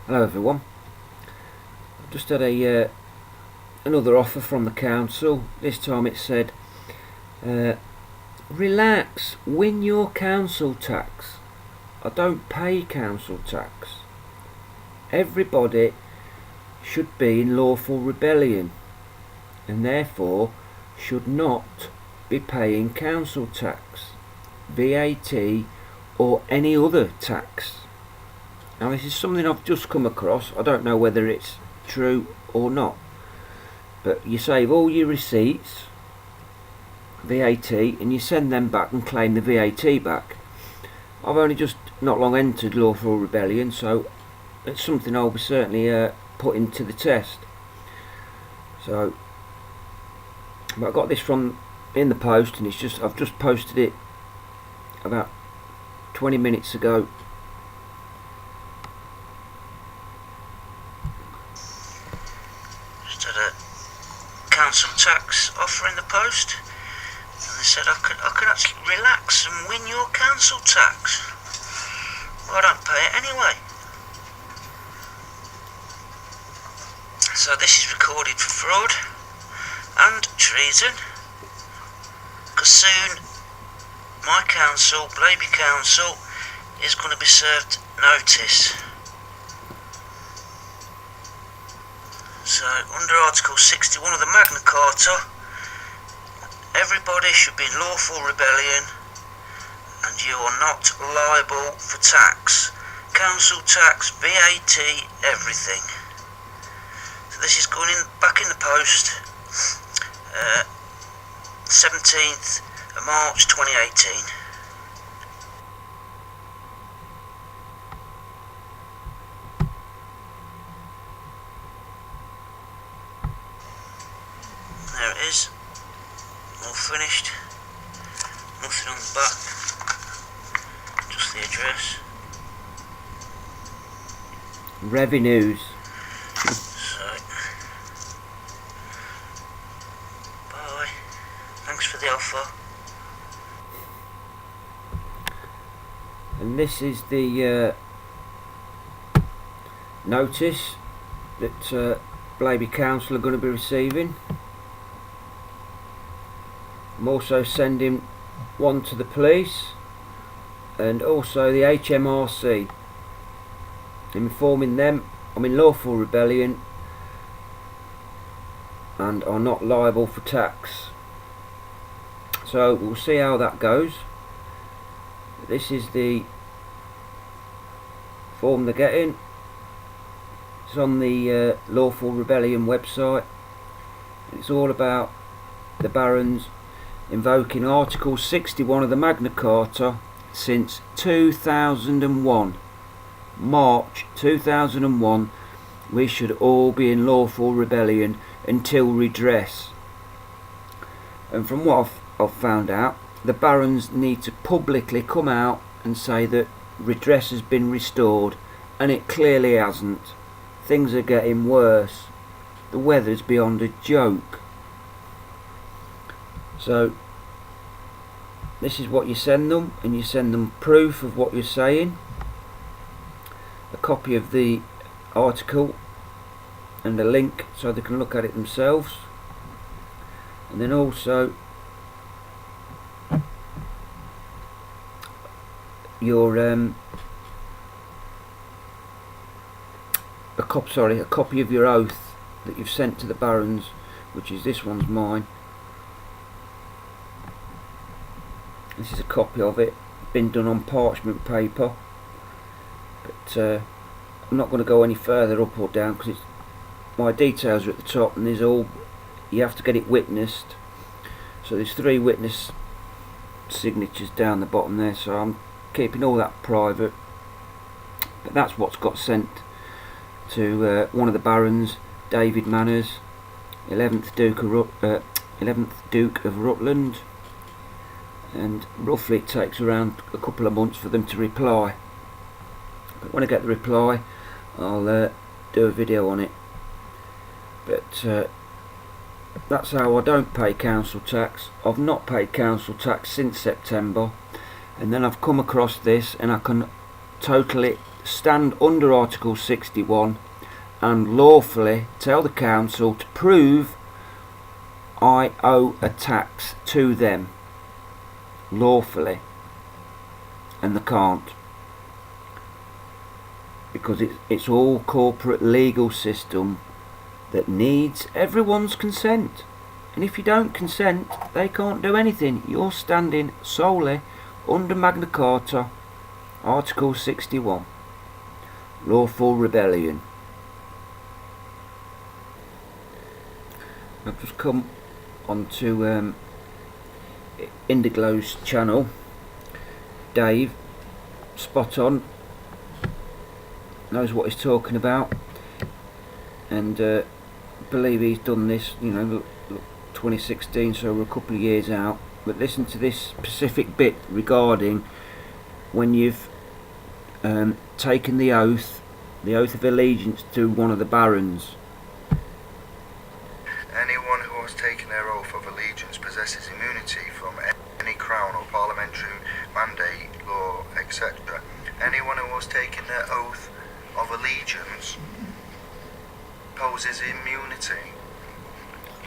Hello everyone. I've just had another offer from the council. This time it said, relax, win your council tax. I don't pay council tax. Everybody should be in lawful rebellion and therefore should not be paying council tax, VAT or any other tax. Now this is something I've just come across. I don't know whether it's true or not, but you save all your receipts, VAT, and you send them back and claim the VAT back. I've only just not long entered Lawful Rebellion, so it's something I'll be certainly putting to the test. So, but I got this from in the post, and I've just posted it about 20 minutes ago. Just had a council tax offer in the post, and they said I could actually relax and win your council tax. Well, I don't pay it anyway. So this is recorded for fraud and treason, because soon my council, Blaby Council, is going to be served notice. So under Article 61 of the Magna Carta, everybody should be in lawful rebellion and you are not liable for tax. Council tax, VAT, everything. So this is going back in the post, 17th of March 2018. There it is, all finished, nothing on the back, just the address. Revenues. So, bye, thanks for the offer. And this is the notice that Blaby Council are going to be receiving. I'm also sending one to the police and also the HMRC, informing them I'm in lawful rebellion and are not liable for tax. So we'll see how that goes. This is the form they're getting. It's on the Lawful Rebellion website. It's all about the barons invoking Article 61 of the Magna Carta since 2001. March 2001, we should all be in lawful rebellion until redress. And from what I've found out, the barons need to publicly come out and say that redress has been restored, and it clearly hasn't. Things are getting worse. The weather's beyond a joke. So this is what you send them, and you send them proof of what you're saying, a copy of the article and a link so they can look at it themselves, and then also your a copy of your oath that you've sent to the barons, which is this one's mine. This is a copy of it, been done on parchment paper, but I'm not going to go any further up or down because my details are at the top, and there's all, you have to get it witnessed, so there's 3 witness signatures down the bottom there, so I'm keeping all that private. But that's what's got sent to one of the barons, David Manners, 11th Duke of Rutland, and roughly it takes around a couple of months for them to reply. But when I get the reply, I'll do a video on it. But that's how I don't pay council tax. I've not paid council tax since September, and then I've come across this, and I can totally stand under Article 61 and lawfully tell the council to prove I owe a tax to them lawfully, and they can't, because it's all corporate legal system that needs everyone's consent, and if you don't consent they can't do anything. You're standing solely under Magna Carta, Article 61, Lawful Rebellion. I've just come onto Indi Glow's channel. Dave, spot on, knows what he's talking about, and I believe he's done this, you know, 2016, so we're a couple of years out. But listen to this specific bit regarding when you've taken the oath of allegiance to one of the barons. Anyone who has taken their oath of allegiance possesses immunity from any crown or parliamentary mandate, law, etc. Anyone who has taken their oath of allegiance possesses immunity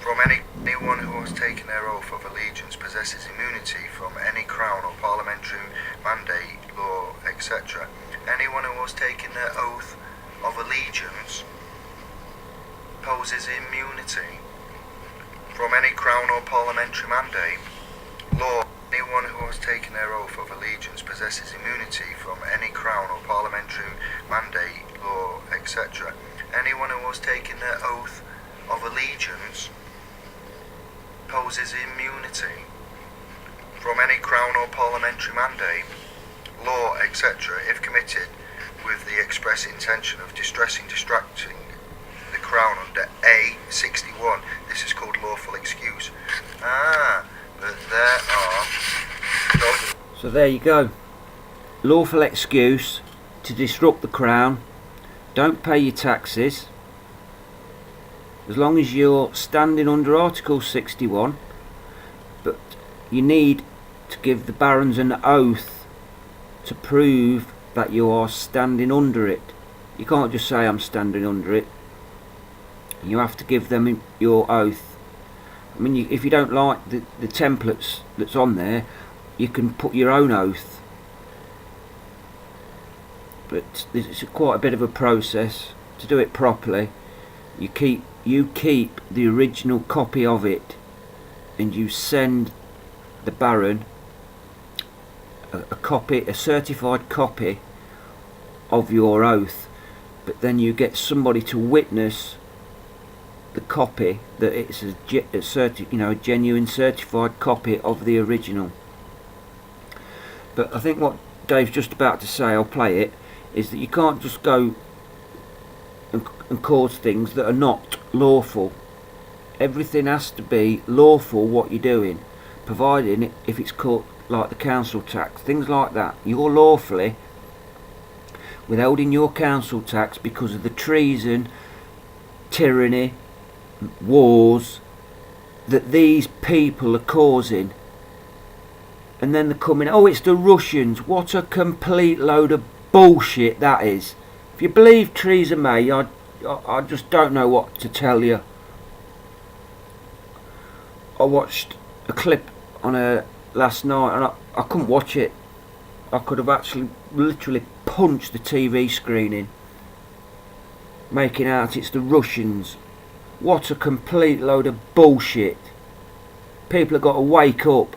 from anyone who has taken their oath of allegiance possesses immunity from any crown or parliamentary mandate, law, etc. Anyone who has taken their oath of allegiance possesses immunity from any crown or parliamentary mandate, law. Anyone who has taken their oath of allegiance possesses immunity from any crown or parliamentary mandate, law, etc. Anyone who has taken their oath of allegiance possesses immunity from any crown or parliamentary mandate, law, etc. if committed with the express intention of distracting the crown under A61. This is called lawful excuse. But there are... So there you go. Lawful excuse to disrupt the crown. Don't pay your taxes. As long as you're standing under Article 61. But you need to give the barons an oath to prove that you are standing under it. You can't just say I'm standing under it. You have to give them your oath. I mean, if you don't like the templates that's on there, you can put your own oath. But it's quite a bit of a process to do it properly. You keep the original copy of it, and you send the baron a certified copy of your oath. But then you get somebody to witness the copy, that it's a genuine certified copy of the original. But I think what Dave's just about to say, I'll play it, is that you can't just go and cause things that are not lawful. Everything has to be lawful what you're doing, providing if it's caught, like the council tax, things like that. You're lawfully withholding your council tax because of the treason, tyranny, wars that these people are causing. And then they're coming, oh, it's the Russians. What a complete load of bullshit that is. If you believe Theresa May, I just don't know what to tell you. I watched a clip on her last night and I couldn't watch it. I could have actually literally punched the TV screen in, making out it's the Russians. What a complete load of bullshit. People have got to wake up,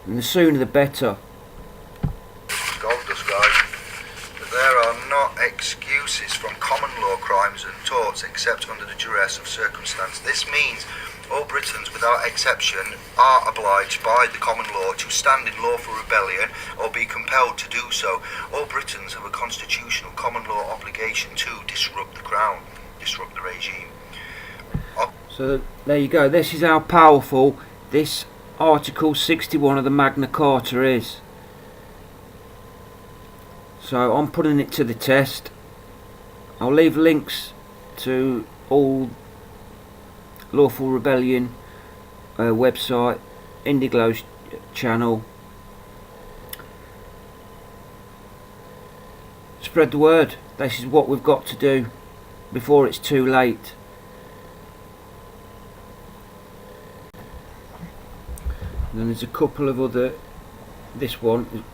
and the sooner the better. Goldust, guys. But there are not excuses from common law crimes and torts except under the duress of circumstance. This means all Britons without exception are obliged by the common law to stand in lawful rebellion or be compelled to do so. All Britons have a constitutional common law obligation to disrupt the crown, disrupt the regime. So there you go. This is how powerful this Article 61 of the Magna Carta is. So I'm putting it to the test. I'll leave links to all Lawful Rebellion website, Indi Glow's channel. spread the word. This is what we've got to do before it's too late. And then there's a couple of other. This one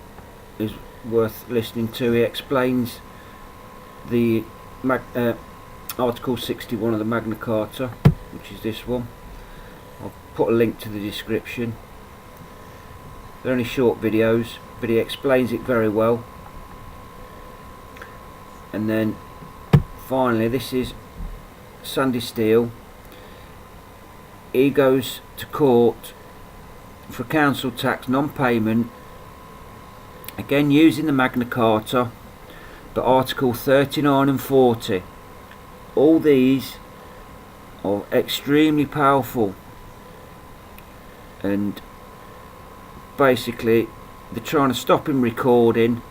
is worth listening to. He explains the Article 61 of the Magna Carta, which is this one. I'll put a link to the description. They're only short videos, but he explains it very well. And then finally, this is Sandy Steele. He goes to court for council tax non-payment, again using the Magna Carta, but Article 39 and 40. All these are extremely powerful, and basically they're trying to stop him recording.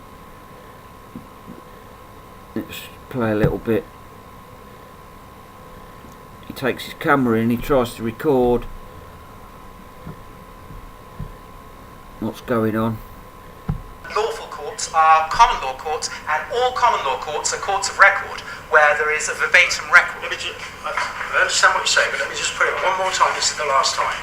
Let's play a little bit. He takes his camera in, he tries to record what's going on. Lawful courts are common law courts, and all common law courts are courts of record where there is a verbatim record. I understand what you're saying, but let me just put it one more time. This is the last time.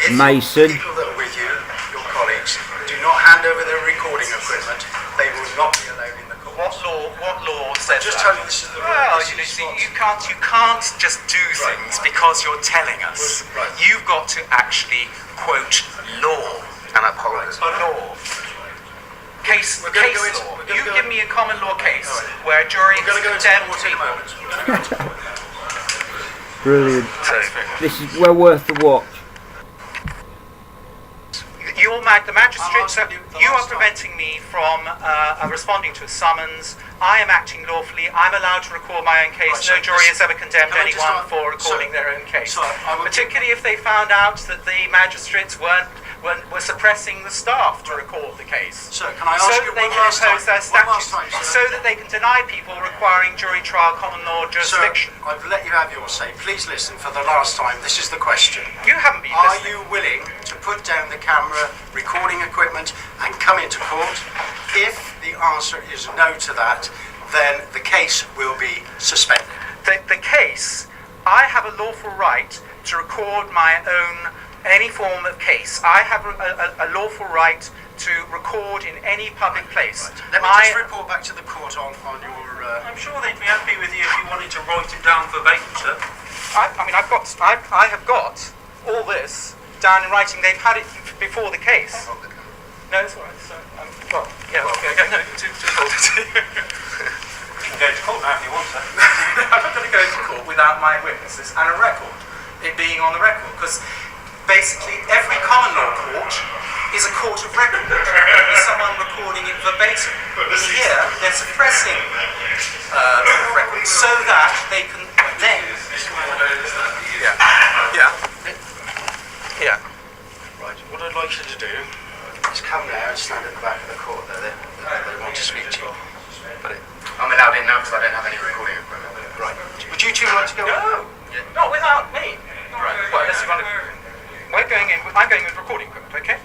If Mason. people that are with you, your colleagues, do not hand over their recording equipment, they will not be allowed in the court. What law says Just that? tell you this is the rule. Well, This you is see, what's- you can't just do things because you're telling us. Right. You've got to actually quote law. And uphold it. Law. Case We're gonna go law. into- we're gonna You go give in- me a common law case All right. where a jury We're going to go into condemned court in a people. moment. We're going to go into court now. Brilliant. So, This is well worth the watch. the magistrate, I'm asking you the you are last time. preventing me from responding to a summons. I am acting lawfully. I'm allowed to record my own case. Right, so No jury this- has ever condemned Can I just anyone ask- for recording so- their own case. so I will- Particularly if they found out that the magistrates were suppressing the staff to record the case. So, can I ask so you that they one can last impose time? their One last statutes, time, sir. so that they can deny people requiring jury trial common law jurisdiction. Sir, I've let you have your say. Please listen for the last time. This is the question. You haven't been Are listening. you willing to put down the camera, recording equipment, and come into court? If the answer is no to that, then the case will be suspended. The case, I have a lawful right to record my own, any form of case. I have a lawful right to record in any public place. Let me just report back to the court on your... I'm sure they'd be happy with you if you wanted to write it down verbatim, sir. I have got all this down in writing. They've had it before the case. No, it's all right. So, well, yeah, okay, no, You can go to court now if you want, sir. I'm not going to go to court without my witnesses and a record, it being on the record, because basically every common law court is a court of record. There's someone recording it verbatim. Here, they're suppressing the record so that they can then... Yeah. Right, what I'd like you to do is come now and stand at the back of the court there. They want to speak to you. But I'm allowed in now because I don't have any recording equipment. right. Would you two like to go? No, not without me. Right. Well, unless you want to... I'm going in with recording equipment, okay?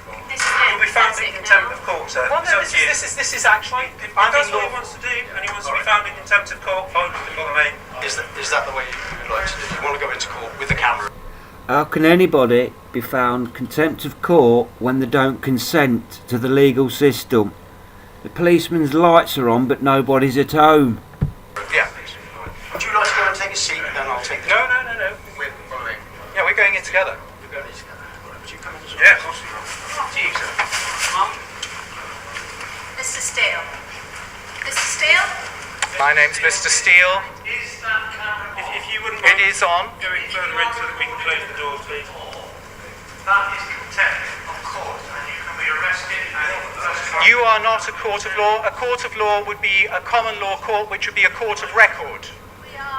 You'll be found in contempt of court, sir. Well, It's no, up to you. this is actually... If that's what he wants to do, and he wants to be found in contempt of court, fine, doesn't bother me. Is that the way you would like to do? You want to go into court with the camera? How can anybody be found contempt of court when they don't consent to the legal system? The policeman's lights are on but nobody's at home. Yeah. Would you like to go and take a seat? Then I'll take the... No. We're following. Yeah, we're going in together. We're going together. Right, would you come in as well? Yeah, of course you will. To you, sir. Mr. Steele. Mr. Steele? My name's Mr. Steele. If you wouldn't It mind is on. going further in so that we can close the doors, please. That is contempt of court, and you can be arrested and You are not a court of law. A court of law would be a common law court, which would be a court of record.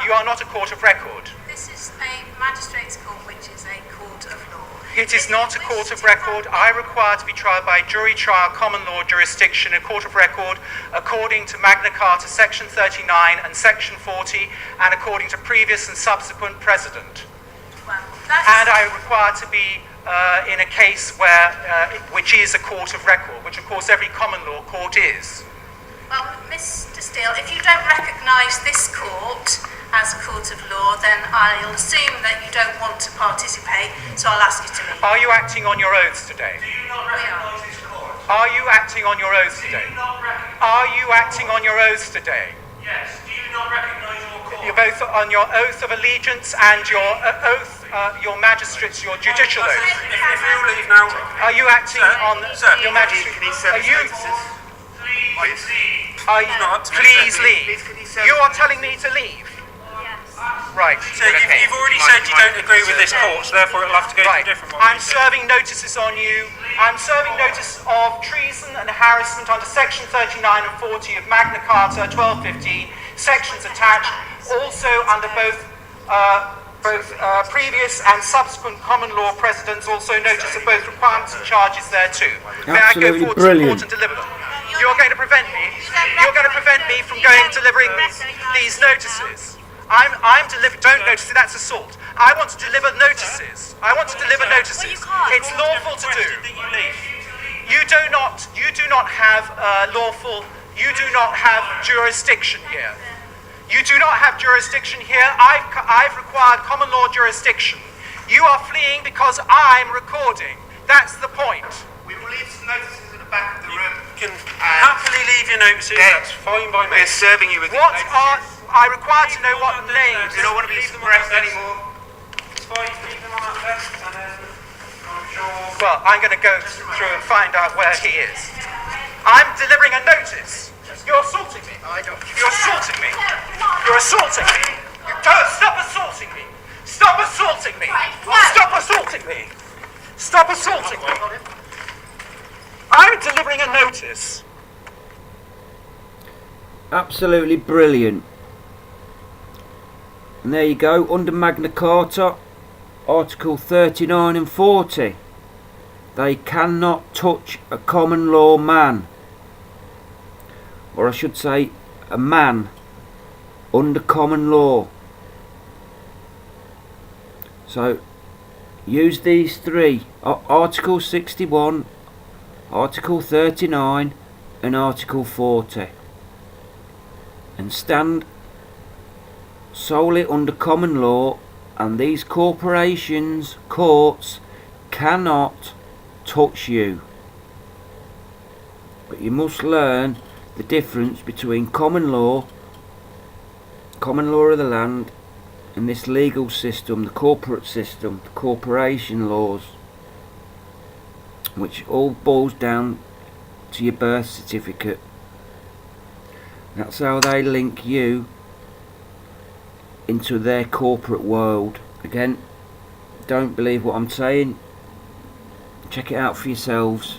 You are not a court of record. This is a magistrates' court, which is a court of law. It is not a court of record. I require to be tried by jury trial, common law jurisdiction, a court of record, according to Magna Carta, Section 39 and Section 40, and according to previous and subsequent precedent. Well, that's... And I require to be in a case which is a court of record, which of course every common law court is. Well, Mr. Steele, if you don't recognise this court as a court of law, then I'll assume that you don't want to participate, so I'll ask you to leave. Are you acting on your oaths today? Do you not recognise this court? Are you acting on your oaths Do today? you not recognise? Are you acting on your oaths today? Yes. Do you not recognise your court? You're both on your oath of allegiance and your oath, your magistrates, your judicial oath. If you leave now, Are you acting on your magistrate? Are you? Please leave. Are you? not. Please leave. You are telling me to leave. Right. so you've already said you don't agree with this court, so therefore it'll have to go to a Right. different one. I'm serving notices on you. I'm serving notice of treason and harassment under section 39 and 40 of Magna Carta 1215, sections attached, also under both previous and subsequent common law precedents, also notice of both requirements and charges there too. May I go Absolutely forward to the brilliant. court and deliver them? You're going to prevent me. You're going to prevent me from going and delivering these notices. I'm delivering. Don't notice it. That's assault. I want to deliver notices. I want to deliver notices. It's lawful to do. You do not have lawful. You do not have jurisdiction here. You do not have jurisdiction here. I've required common law jurisdiction. You are fleeing because I'm recording. That's the point. We will leave some notices at the back of the room. You can happily leave your notices, that's fine by me. We're serving you with What are I required to know what names? You don't want to be suppressed anymore. It's fine, leave them on that desk, and then I'm sure... Well, I'm going to go through and find out where he is. I'm delivering a notice. You're assaulting me. You're assaulting me. You're assaulting me. Don't stop assaulting me. Stop assaulting me. Stop assaulting me. Stop assaulting me. I'm delivering a notice. Absolutely brilliant. And there you go, under Magna Carta, Article 39 and 40. They cannot touch a common law man. Or I should say, a man under common law. So, use these three. Article 61, Article 39 and Article 40. And stand solely under common law, and these corporations, courts, cannot touch you. But you must learn the difference between common law of the land, and this legal system, the corporate system, the corporation laws, which all boils down to your birth certificate. That's how they link you into their corporate world. Again, don't believe what I'm saying. Check it out for yourselves.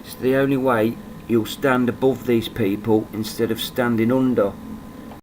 It's the only way you'll stand above these people instead of standing under.